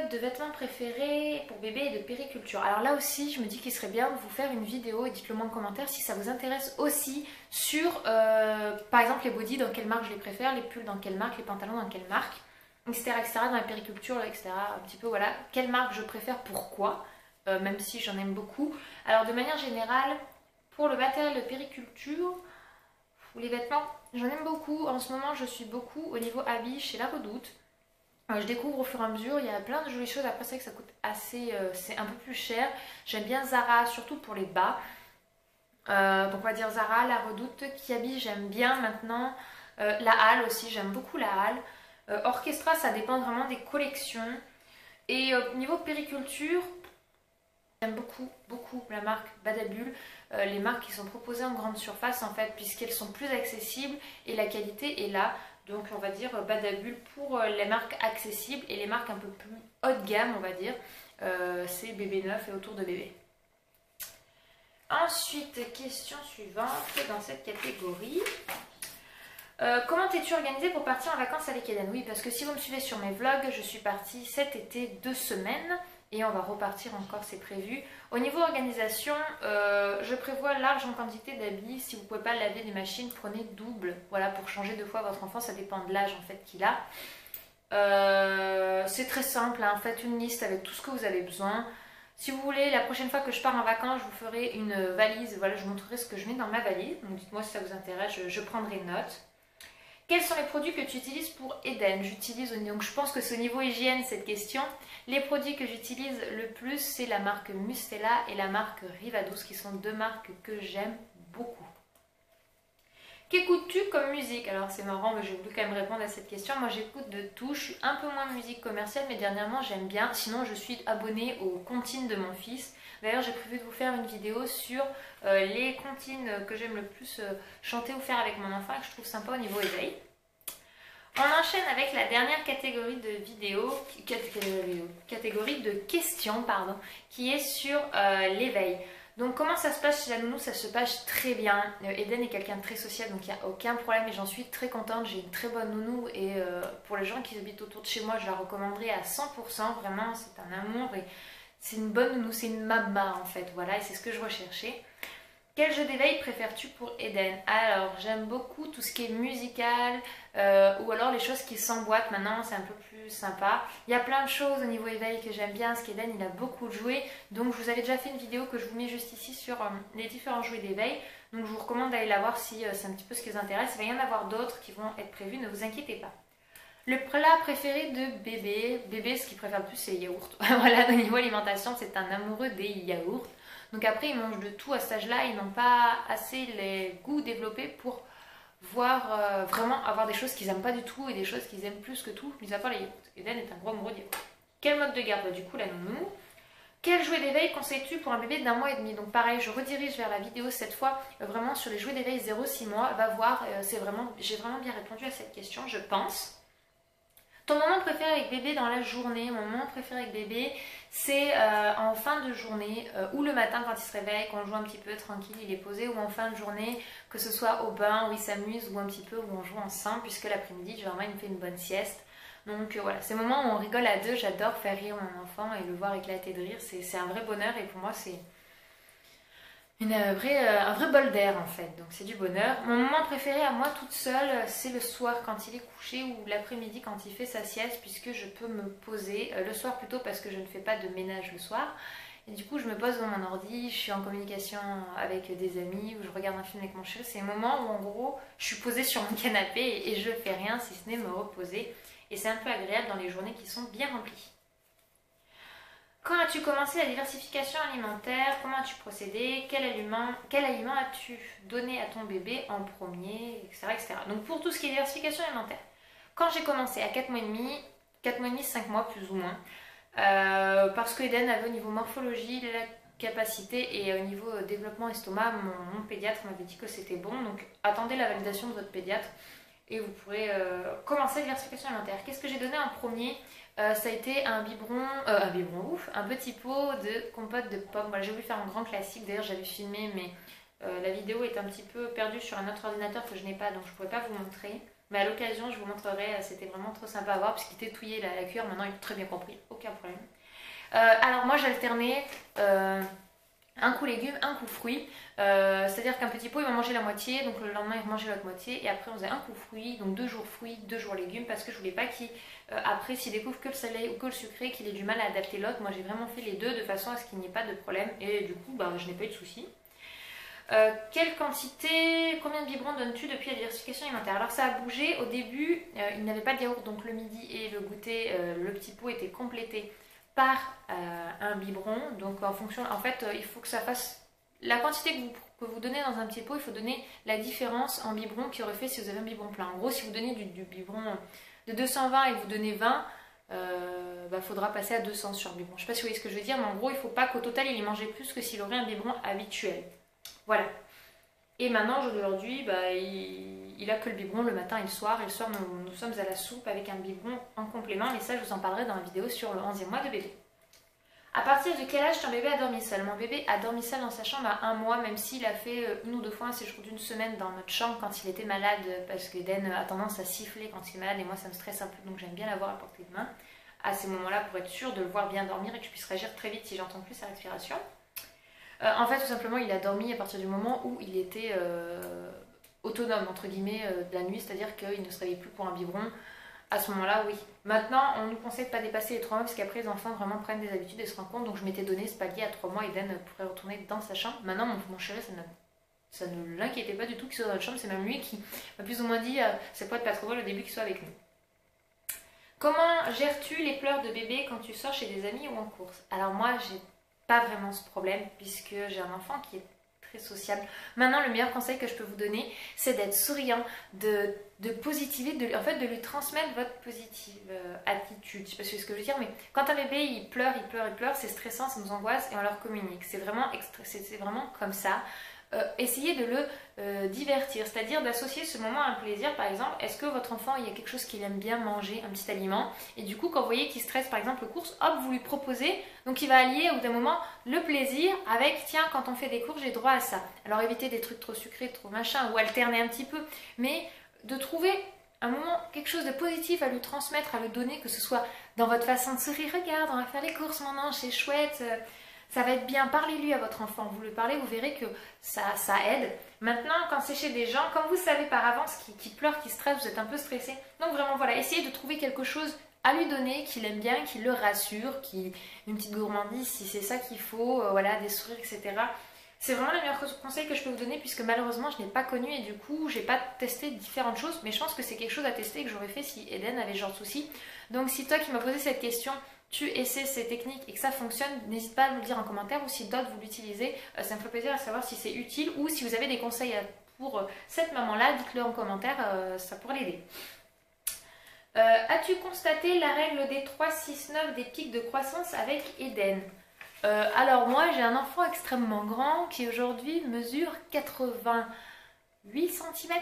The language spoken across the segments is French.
de vêtements préférés pour bébé et de périculture. Alors là aussi, je me dis qu'il serait bien de vous faire une vidéo et dites-le moi en commentaire si ça vous intéresse aussi sur, par exemple, les bodys, dans quelle marque je les préfère, les pulls dans quelle marque, les pantalons dans quelle marque, etc. dans la périculture, etc. Un petit peu, voilà, quelle marque je préfère, pourquoi, même si j'en aime beaucoup. Alors de manière générale, pour le matériel de périculture, ou les vêtements, j'en aime beaucoup. En ce moment, je suis beaucoup au niveau habits chez La Redoute. Je découvre au fur et à mesure, il y a plein de jolies choses. Après, c'est vrai que ça coûte assez, c'est un peu plus cher. J'aime bien Zara, surtout pour les bas. Donc, on va dire Zara, La Redoute, Kiabi, j'aime bien maintenant. La Halle aussi, j'aime beaucoup la Halle. Orchestra, ça dépend vraiment des collections. Et au niveau périculture, j'aime beaucoup la marque Badabul, les marques qui sont proposées en grande surface en fait, puisqu'elles sont plus accessibles et la qualité est là. Donc on va dire Badabul pour les marques accessibles et les marques un peu plus haut de gamme on va dire, c'est bébé neuf et autour de bébé. Ensuite, question suivante dans cette catégorie. Comment t'es-tu organisée pour partir en vacances avec Eden? Oui, parce que si vous me suivez sur mes vlogs, je suis partie cet été 2 semaines et on va repartir encore, c'est prévu. Au niveau organisation, je prévois large en quantité d'habits. Si vous ne pouvez pas laver des machines, prenez double. Voilà, pour changer 2 fois votre enfant, ça dépend de l'âge en fait qu'il a. C'est très simple, hein. Faites une liste avec tout ce que vous avez besoin. Si vous voulez, la prochaine fois que je pars en vacances, je vous ferai une valise. Voilà, je vous montrerai ce que je mets dans ma valise. Donc dites-moi si ça vous intéresse, je prendrai note. Quels sont les produits que tu utilises pour Eden? J'utilise, donc je pense que c'est au niveau hygiène cette question. Les produits que j'utilise le plus, c'est la marque Mustela et la marque Rivadouce, qui sont 2 marques que j'aime beaucoup. Qu'écoutes-tu comme musique? Alors c'est marrant, mais j'ai voulu quand même répondre à cette question. Moi j'écoute de tout, je suis un peu moins musique commerciale, mais dernièrement j'aime bien. Sinon je suis abonnée aux comptines de mon fils. D'ailleurs j'ai prévu de vous faire une vidéo sur les comptines que j'aime le plus chanter ou faire avec mon enfant et que je trouve sympa au niveau éveil. On enchaîne avec la dernière catégorie de vidéos, catégorie de questions, pardon, qui est sur l'éveil. Donc comment ça se passe chez la nounou? Ça se passe très bien. Eden est quelqu'un de très social, donc il n'y a aucun problème et j'en suis très contente. J'ai une très bonne nounou et pour les gens qui habitent autour de chez moi, je la recommanderais à 100%. Vraiment, c'est un amour et c'est une bonne nounou, c'est une mama en fait. Voilà, et c'est ce que je recherchais. Quel jeu d'éveil préfères-tu pour Eden? Alors, j'aime beaucoup tout ce qui est musical ou alors les choses qui s'emboîtent. Maintenant, c'est un peu plus sympa. Il y a plein de choses au niveau éveil que j'aime bien, parce qu'Eden, il a beaucoup joué. Donc, je vous avais déjà fait une vidéo que je vous mets juste ici sur les différents jouets d'éveil. Donc, je vous recommande d'aller la voir si c'est un petit peu ce qui vous intéresse. Il va y en avoir d'autres qui vont être prévus, ne vous inquiétez pas. Le plat préféré de bébé. Bébé, ce qu'il préfère le plus, c'est les yaourts. Voilà, au niveau alimentation, c'est un amoureux des yaourts. Donc après, ils mangent de tout à cet âge-là, ils n'ont pas assez les goûts développés pour voir vraiment avoir des choses qu'ils n'aiment pas du tout et des choses qu'ils aiment plus que tout, mis à part les yaourts. Eden est un gros amoureux des yaourts. Quel mode de garde? Du coup, la nounou. Quel jouet d'éveil conseilles-tu pour un bébé d'1 mois et demi? Donc pareil, je redirige vers la vidéo cette fois, vraiment sur les jouets d'éveil 0-6 mois. Va voir, j'ai vraiment bien répondu à cette question, je pense. Ton moment préféré avec bébé dans la journée? Mon moment préféré avec bébé, c'est en fin de journée ou le matin quand il se réveille, qu'on joue un petit peu tranquille, il est posé, ou en fin de journée, que ce soit au bain où il s'amuse ou un petit peu où on joue ensemble, puisque l'après-midi, généralement, il me fait une bonne sieste. Donc voilà, c'est le moment où on rigole à deux, j'adore faire rire mon enfant et le voir éclater de rire, c'est un vrai bonheur et pour moi, c'est un vrai bol d'air en fait, donc c'est du bonheur. Mon moment préféré à moi toute seule, c'est le soir quand il est couché ou l'après-midi quand il fait sa sieste, puisque je peux me poser, le soir plutôt parce que je ne fais pas de ménage le soir. Et du coup je me pose dans mon ordi, je suis en communication avec des amis ou je regarde un film avec mon chéri. C'est un moment où en gros je suis posée sur mon canapé et je fais rien si ce n'est me reposer. Et c'est un peu agréable dans les journées qui sont bien remplies. Quand as-tu commencé la diversification alimentaire? Comment as-tu procédé? Quel aliment as-tu donné à ton bébé en premier, etc., etc. Donc pour tout ce qui est diversification alimentaire, quand j'ai commencé à 4 mois et demi, 5 mois plus ou moins, parce que Eden avait au niveau morphologie la capacité et au niveau développement estomac, mon pédiatre m'avait dit que c'était bon. Donc attendez la validation de votre pédiatre et vous pourrez commencer la diversification alimentaire. Qu'est-ce que j'ai donné en premier? Ça a été un petit pot de compote de pommes. Voilà, j'ai voulu faire un grand classique. D'ailleurs, j'avais filmé, mais la vidéo est un petit peu perdue sur un autre ordinateur que je n'ai pas, donc je ne pourrais pas vous montrer. Mais à l'occasion, je vous montrerai, c'était vraiment trop sympa à voir parce qu'il était touillé la cuillère, maintenant il a très bien compris, aucun problème. Alors moi j'alternais un coup légumes, un coup fruits, c'est-à-dire qu'un petit pot il va manger la moitié, donc le lendemain il va manger l'autre moitié, et après on faisait un coup fruits, donc 2 jours fruits, 2 jours légumes, parce que je voulais pas qu'il, après s'il découvre que le salé ou que le sucré, qu'il ait du mal à adapter l'autre. Moi j'ai vraiment fait les deux de façon à ce qu'il n'y ait pas de problème, et du coup bah, je n'ai pas eu de soucis. Quelle quantité, combien de biberons donnes-tu depuis la diversification alimentaire? Alors ça a bougé, au début il n'avait pas de yaourt, donc le midi et le goûter, le petit pot était complété par un biberon. Donc en fonction, en fait il faut que ça fasse la quantité que vous donnez dans un petit pot, il faut donner la différence en biberon qu'il aurait fait si vous avez un biberon plein. En gros, si vous donnez du biberon de 220 et que vous donnez 20, bah, faudra passer à 200 sur le biberon. Je sais pas si vous voyez ce que je veux dire, mais en gros il faut pas qu'au total il ait mangé plus que s'il aurait un biberon habituel. Voilà. Et maintenant, aujourd'hui, bah, il a que le biberon le matin et le soir. Et le soir, nous sommes à la soupe avec un biberon en complément. Mais ça, je vous en parlerai dans la vidéo sur le 11e mois de bébé. À partir de quel âge ton bébé a dormi seul? Mon bébé a dormi seul dans sa chambre à 1 mois, même s'il a fait 1 ou 2 fois un séjour d'1 semaine dans notre chambre quand il était malade, parce qu'Eden a tendance à siffler quand il est malade et moi ça me stresse un peu, donc j'aime bien l'avoir à portée de main à ces moments-là pour être sûre de le voir bien dormir et que je puisse réagir très vite si j'entends plus sa respiration. En fait, tout simplement, il a dormi à partir du moment où il était autonome, entre guillemets, de la nuit, c'est-à-dire qu'il ne se réveillait plus pour un biberon. À ce moment-là, oui. Maintenant, on nous conseille de ne pas dépasser les 3 mois parce qu'après, les enfants vraiment prennent des habitudes et se rendent compte. Donc, je m'étais donné ce palier à 3 mois. Eden pourrait retourner dans sa chambre. Maintenant, mon chéri, ça ne l'inquiétait pas du tout qu'il soit dans notre chambre. C'est même lui qui m'a plus ou moins dit c'est pas trop drôle au début qu'il soit avec nous. Comment gères-tu les pleurs de bébé quand tu sors chez des amis ou en course? Alors, moi, j'ai pas vraiment ce problème puisque j'ai un enfant qui est très sociable. Maintenant, le meilleur conseil que je peux vous donner, c'est d'être souriant, de positiver, en fait de lui transmettre votre positive attitude. Je sais pas si c'est ce que je veux dire, mais quand un bébé il pleure, c'est stressant, ça nous angoisse et on leur communique. C'est vraiment comme ça. Essayez de le divertir, c'est-à-dire d'associer ce moment à un plaisir. Par exemple, est-ce que votre enfant, il y a quelque chose qu'il aime bien manger, un petit aliment, et du coup quand vous voyez qu'il stresse par exemple aux courses, hop, vous lui proposez, donc il va allier au bout d'un moment le plaisir avec tiens, quand on fait des courses j'ai droit à ça. Alors évitez des trucs trop sucrés, trop machin, ou alterner un petit peu, mais de trouver un moment, quelque chose de positif à lui transmettre, à lui donner, que ce soit dans votre façon de sourire, regarde on va faire les courses maintenant, c'est chouette, ça va être bien, parlez-lui à votre enfant, vous lui parlez, vous verrez que ça aide. Maintenant, quand c'est chez des gens, comme vous savez par avance qui pleurent, qui stressent, vous êtes un peu stressé. Donc vraiment, voilà, essayez de trouver quelque chose à lui donner, qu'il aime bien, qui le rassure, une petite gourmandise si c'est ça qu'il faut, voilà, des sourires, etc. C'est vraiment le meilleur conseil que je peux vous donner puisque malheureusement je n'ai pas connu et du coup j'ai pas testé différentes choses, mais je pense que c'est quelque chose à tester et que j'aurais fait si Eden avait ce genre de souci. Donc si toi qui m'as posé cette question, tu essaies ces techniques et que ça fonctionne, n'hésite pas à me le dire en commentaire ou si d'autres vous l'utilisez, ça me fait plaisir à savoir si c'est utile ou si vous avez des conseils pour cette maman-là, dites-le en commentaire, ça pourrait l'aider. As-tu constaté la règle des 3, 6, 9 des pics de croissance avec Eden? Alors moi j'ai un enfant extrêmement grand qui aujourd'hui mesure 88 cm.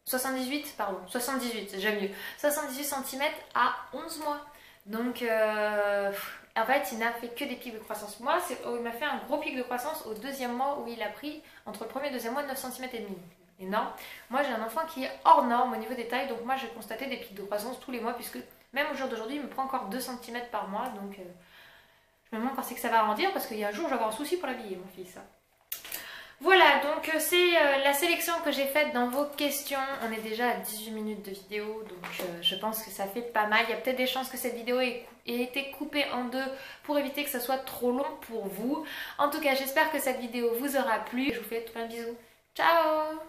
78, pardon, 78, j'aime mieux. 78 cm à 11 mois. Donc, en fait, il n'a fait que des pics de croissance. Moi, il m'a fait un gros pic de croissance au 2e mois où il a pris entre le 1er et le 2e mois 9 cm et demi. Énorme. Moi, j'ai un enfant qui est hors norme au niveau des tailles. Donc, moi, j'ai constaté des pics de croissance tous les mois puisque même au jour d'aujourd'hui, il me prend encore 2 cm par mois. Donc, je me demande quand c'est que ça va grandir parce qu'il y a un jour, je vais avoir un souci pour l'habiller, mon fils. Voilà, donc c'est la sélection que j'ai faite dans vos questions. On est déjà à 18 minutes de vidéo, donc je pense que ça fait pas mal. Il y a peut-être des chances que cette vidéo ait été coupée en 2 pour éviter que ça soit trop long pour vous. En tout cas, j'espère que cette vidéo vous aura plu. Je vous fais plein de bisous. Ciao!